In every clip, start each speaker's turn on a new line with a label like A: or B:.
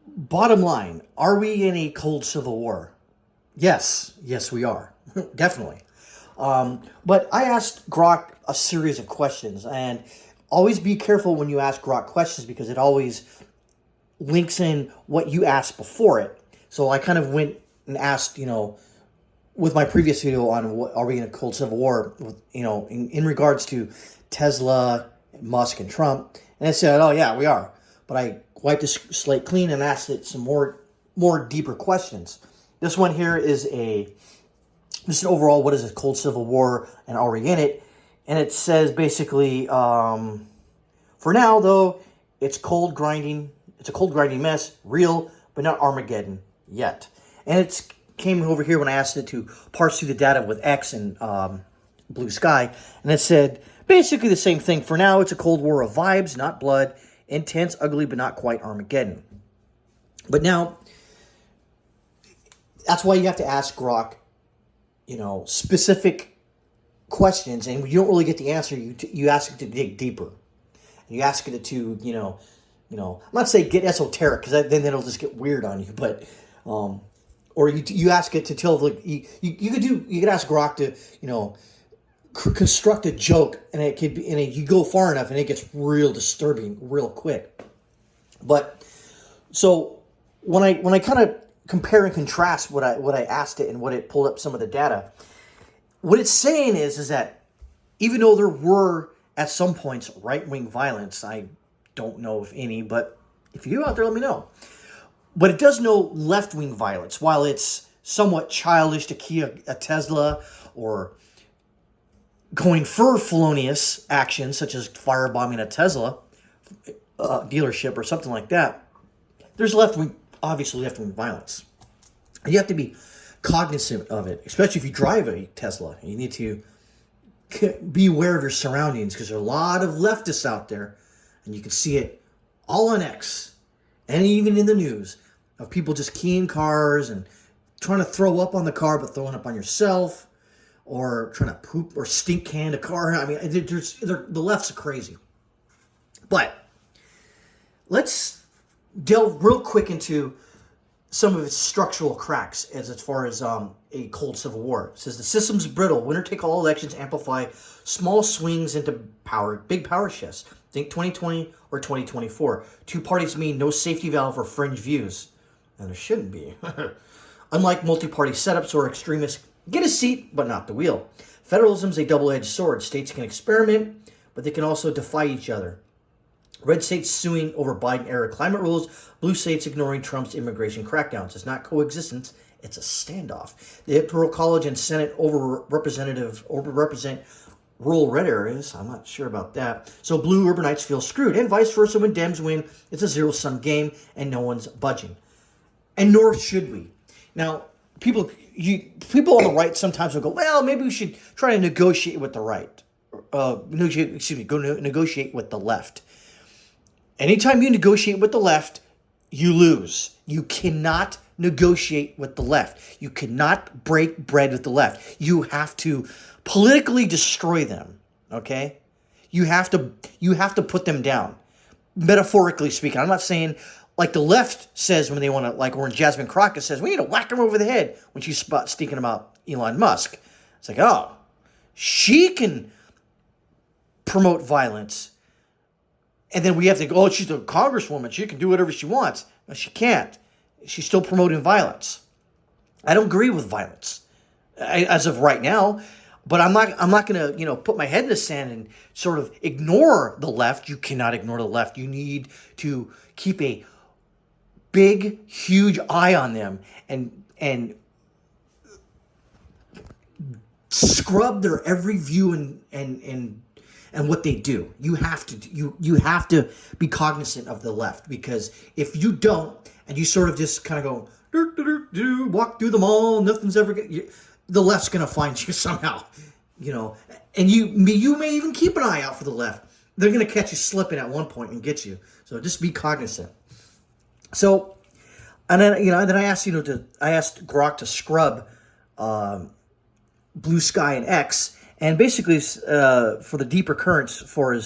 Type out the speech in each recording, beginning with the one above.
A: bottom line, are we in a cold civil war? Yes, yes, we are. Definitely. But I asked Grok a series of questions, and always be careful when you ask Grok questions because it always links in what you asked before it. So I kind of went and asked, with my previous video on what are we in a cold civil war, with, in regards to Tesla, Musk, and Trump, and it said, oh yeah, we are. But I wiped the slate clean and asked it some more deeper questions. This one here is just an overall, what is a cold civil war and are we in it? And it says basically, for now though, it's a cold grinding mess, real, but not Armageddon yet. And it's came over here when I asked it to parse through the data with X and Blue Sky, and it said basically the same thing. For now, it's a cold war of vibes, not blood, intense, ugly, but not quite Armageddon. But now, that's why you have to ask Grok, specific questions, and you don't really get the answer. You ask it to dig deeper, and you ask it to, I'm not saying get esoteric because then it'll just get weird on you, but or you ask it to tell you could ask Grok to construct a joke, and it could be, and you go far enough and it gets real disturbing real quick. But so when I kind of compare and contrast what I asked it and what it pulled up some of the data, what it's saying is that even though there were at some points right-wing violence, I don't know if any, but if you out there, let me know. But it does know left-wing violence. While it's somewhat childish to key a Tesla or going for felonious actions such as firebombing a Tesla dealership or something like that, there's obviously left-wing violence. You have to be cognizant of it, especially if you drive a Tesla. You need to be aware of your surroundings because there are a lot of leftists out there, and you can see it all on X and even in the news of people just keying cars and trying to throw up on the car but throwing up on yourself, or trying to poop or stink can a car. I mean, the left's crazy. But let's delve real quick into some of its structural cracks as far as a cold civil war. It says the system's brittle. Winner-take-all elections amplify small swings into big power shifts. Think 2020 or 2024. Two parties mean no safety valve for fringe views. And there shouldn't be. Unlike multi-party setups or extremists, get a seat, but not the wheel. Federalism's a double-edged sword. States can experiment, but they can also defy each other. Red states suing over Biden-era climate rules. Blue states ignoring Trump's immigration crackdowns. It's not coexistence. It's a standoff. The Electoral College and Senate overrepresent rural red areas. I'm not sure about that. So blue urbanites feel screwed. And vice versa, when Dems win, it's a zero-sum game and no one's budging. And nor should we. Now, people on the right sometimes will go, well, maybe we should try to negotiate with the right. Negotiate with the left. Anytime you negotiate with the left, you lose. You cannot negotiate with the left. You cannot break bread with the left. You have to politically destroy them, okay? You have to put them down, metaphorically speaking. I'm not saying like the left says when they want to, like when Jasmine Crockett says, we need to whack him over the head when she's speaking about Elon Musk. It's like, oh, she can promote violence. And then we have to go, oh, she's a congresswoman. She can do whatever she wants. No, she can't. She's still promoting violence. I don't agree with violence as of right now, but I'm not going to, put my head in the sand and sort of ignore the left. You cannot ignore the left. You need to keep a big, huge eye on them and scrub their every view and what they do. You have to be cognizant of the left, because if you don't and you sort of just kind of go walk through the mall, nothing's ever the left's gonna find you somehow, and you may even keep an eye out for the left. They're gonna catch you slipping at one point and get you. So just be cognizant. So, and then I asked Grok to scrub Blue Sky and X. And basically, for the deeper currents, for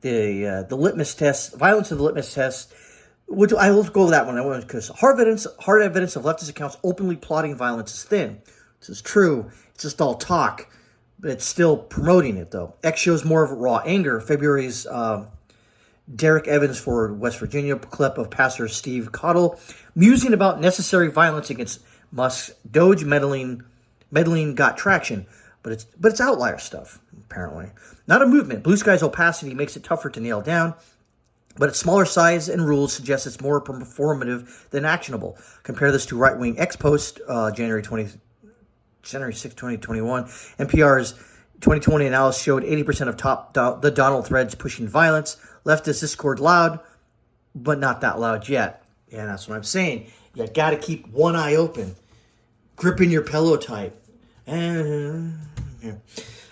A: the litmus test, violence of the litmus test, I will go with that one. I want because hard evidence of leftist accounts openly plotting violence is thin. This is true. It's just all talk, but it's still promoting it though. X shows more of raw anger. February's Derek Evans for West Virginia clip of Pastor Steve Cottle musing about necessary violence against Musk's Doge meddling got traction, but it's outlier stuff apparently. Not a movement. Blue Sky's opacity makes it tougher to nail down. But its smaller size and rules suggest it's more performative than actionable. Compare this to right-wing X post, January 6, 2021. NPR's 2020 analysis showed 80% of the Donald threads pushing violence. Leftist discord loud, but not that loud yet. Yeah, that's what I'm saying. You got to keep one eye open, gripping your pillow tight. And yeah.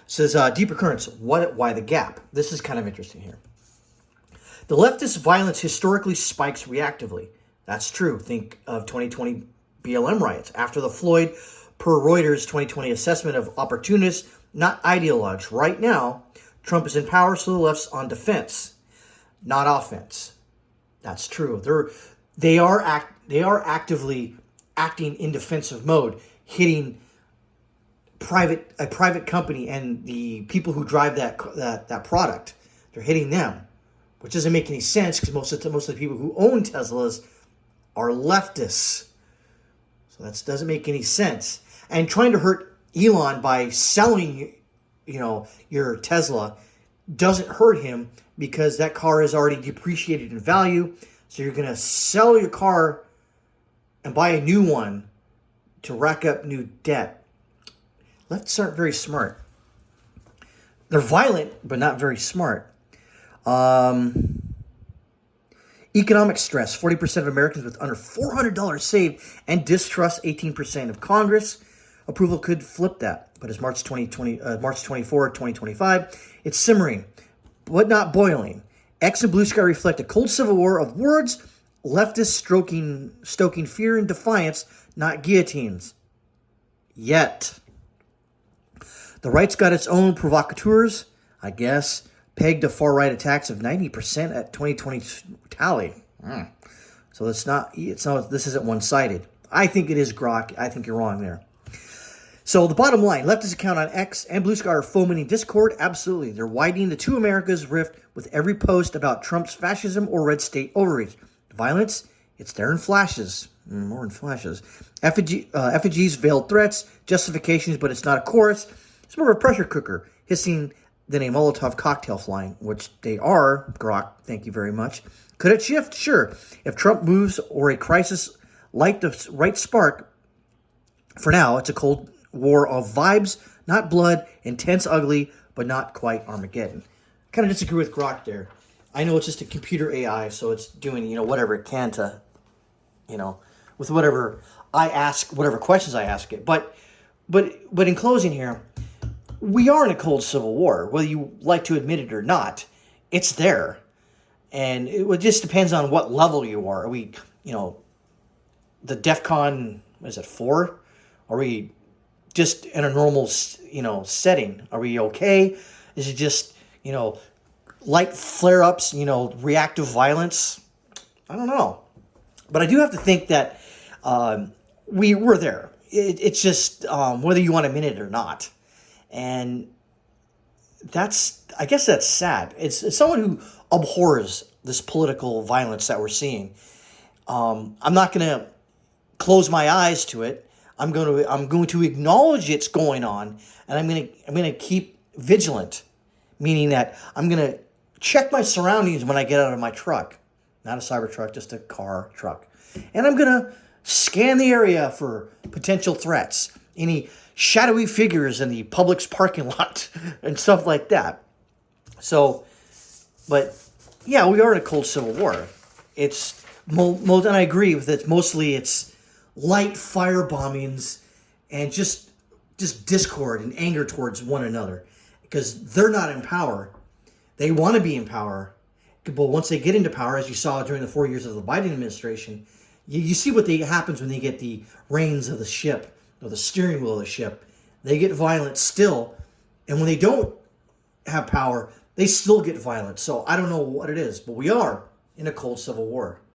A: Says deeper currents. Why the gap? This is kind of interesting here. The leftist violence historically spikes reactively. That's true. Think of 2020 BLM riots. After the Floyd, per Reuters 2020 assessment of opportunists, not ideologues. Right now, Trump is in power, so the left's on defense, not offense. That's true. They are actively acting in defensive mode, hitting a private company and the people who drive that product. They're hitting them. Which doesn't make any sense because most of the people who own Teslas are leftists. So that doesn't make any sense. And trying to hurt Elon by selling, your Tesla doesn't hurt him because that car is already depreciated in value. So you're going to sell your car and buy a new one to rack up new debt. Leftists aren't very smart. They're violent, but not very smart. Economic stress. 40% of Americans with under $400 saved and distrust 18% of Congress. Approval could flip that. But as March 24, 2025, it's simmering, but not boiling. X and Blue Sky reflect a cold civil war of words, leftists stoking fear and defiance, not guillotines. Yet. The right's got its own provocateurs, I guess. Pegged to far-right attacks of 90% at 2020 tally. So this isn't one-sided. I think it is Grok. I think you're wrong there. So the bottom line, leftist account on X and Blue Sky are fomenting discord. Absolutely. They're widening the two Americas rift with every post about Trump's fascism or red state overreach. Violence, it's there in flashes. More in flashes. Effigies, veiled threats, justifications, but it's not a chorus. It's more of a pressure cooker, hissing than a Molotov cocktail flying, which they are. Grok, thank you very much. Could it shift? Sure. If Trump moves or a crisis light the right spark, for now, it's a cold war of vibes, not blood, intense, ugly, but not quite Armageddon. Kind of disagree with Grok there. I know it's just a computer AI, so it's doing, whatever it can to, with whatever I ask, whatever questions I ask it. But in closing here, we are in a cold civil war, whether you like to admit it or not. It's there. And it just depends on what level you are. Are we, the DEFCON, what is it, 4? Are we just in a normal, setting? Are we okay? Is it just, light flare-ups, reactive violence? I don't know. But I do have to think that we're there. It's just whether you want to admit it or not. And I guess that's sad. It's someone who abhors this political violence that we're seeing. I'm not going to close my eyes to it. I'm going to acknowledge it's going on, and I'm going to keep vigilant, meaning that I'm going to check my surroundings when I get out of my truck, not a Cybertruck, just a car truck, and I'm going to scan the area for potential threats, any shadowy figures in the Publix parking lot and stuff like that. So, but yeah, we are in a cold civil war. It's, and I agree with it. Mostly it's light fire bombings and just discord and anger towards one another because they're not in power. They want to be in power. But once they get into power, as you saw during the 4 years of the Biden administration, you see what happens when they get the reins of the ship or the steering wheel of the ship. They get violent still. And when they don't have power, they still get violent. So I don't know what it is, but we are in a cold civil war.